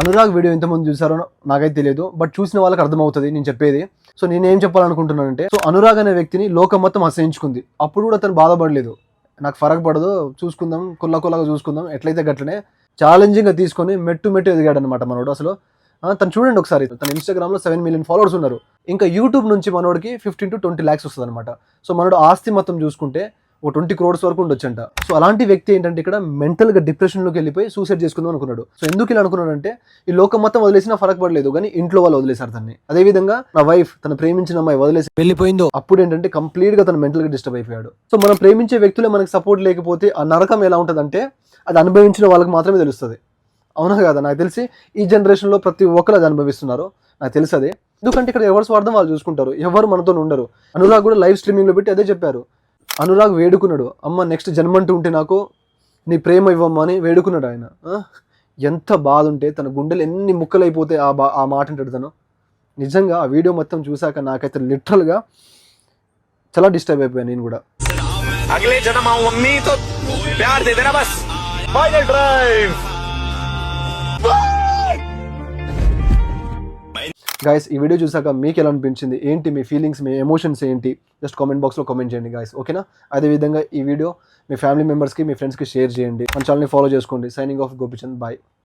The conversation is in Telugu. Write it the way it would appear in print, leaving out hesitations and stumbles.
అనురాగ్ వీడియో ఎంతమంది చూసారో నాకైతే తెలియదు, బట్ చూసిన వాళ్ళకి అర్థమవుతుంది నేను చెప్పేది. సో నేనేం చెప్పాలనుకుంటున్నానంటే, సో అనురాగ్ అనే వ్యక్తిని లోకం మొత్తం అసహించుకుంది. అప్పుడు కూడా తను బాధపడలేదు. నాకు ఫరక్ పడదు, చూసుకుందాం, కుల్లగా చూసుకుందాం, ఎట్లయితే గట్లనే ఛాలెంజింగ్గా తీసుకొని మెట్టు ఎదిగాడు అనమాట మనోడు. అసలు తను చూడండి ఒకసారి, తన ఇన్స్టాగ్రామ్లో 7 మిలియన్ ఫాలోవర్స్ ఉన్నారు. ఇంకా యూట్యూబ్ నుంచి మనోడికి 15 to 20 lakhs వస్తుంది అనమాట. సో మనోడు ఆస్తి మొత్తం చూసుకుంటే ఓ 20 crores వరకు ఉండొచ్చంట. సో అలాంటి వ్యక్తి ఏంటంటే ఇక్కడ మెంటల్గా డిప్రెషన్లోకి వెళ్ళిపోయి సూసైడ్ చేసుకుందాం అనుకున్నాడు. సో ఎందుకు ఇలా అనుకున్నాడంటే, ఈ లోకం మొత్తం వదిలేసినా ఫరక్ పడలేదు, కానీ ఇంట్లో వాళ్ళు వదిలేశారు తన్ని. అదేవిధంగా నా వైఫ్, తను ప్రేమించిన అమ్మాయి వదిలేసి వెళ్ళిపోయిందో, అప్పుడు ఏంటంటే కంప్లీట్గా తను మెంటల్గా డిస్టర్బ్ అయిపోయాడు. సో మనం ప్రేమించే వ్యక్తులే మనకి సపోర్ట్ లేకపోతే ఆ నరకం ఎలా ఉంటుందంటే, అది అనుభవించిన వాళ్ళకి మాత్రమే తెలుస్తుంది. అవునా కదా? నాకు తెలిసి ఈ జనరేషన్లో ప్రతి ఒక్కరు అది అనుభవిస్తున్నారు, నాకు తెలుసు అదే. ఎందుకంటే ఇక్కడ ఎవరు స్వార్థం వాళ్ళు చూసుకుంటారు, ఎవరు మనతో ఉండరు. అనురాగ్ కూడా లైవ్ స్ట్రీమింగ్లో పెట్టి అదే చెప్పారు. అనురాగ్ వేడుకున్నాడు, అమ్మ నెక్స్ట్ జన్మంటూ ఉంటే నాకు నీ ప్రేమ ఇవ్వమ్మా అని వేడుకున్నాడు ఆయన. ఎంత బాధ ఉంటే తన గుండెలు ఎన్ని ముక్కలైపోతే ఆ మాట అంటాడు తను. నిజంగా ఆ వీడియో మొత్తం చూశాక నాకైతే లిటరల్గా చాలా డిస్టర్బ్ అయిపోయాను నేను కూడా. అగలే జన్మ మమ్మీ తో ప్యార్ దే దేనా బస్ ఫైనల్ డ్రైవ్. గాయస్, ఈ వీడియో చూసాక మీకు ఎలా అనిపించింది, ఏంటి మీ ఫీలింగ్స్, మీ ఎమోషన్స్ ఏంటి, జస్ట్ కామెంట్ బాక్స్లో కామెంట్ చేయండి గాయస్, ఓకేనా? అదేవిధంగా ఈ వీడియో మీ ఫ్యామిలీ మెంబర్స్కి, మీ ఫ్రెండ్స్కి షేర్ చేయండి. మన ఛానల్ని ఫాలో చేసుకోండి. Signing off Gopichand, bye.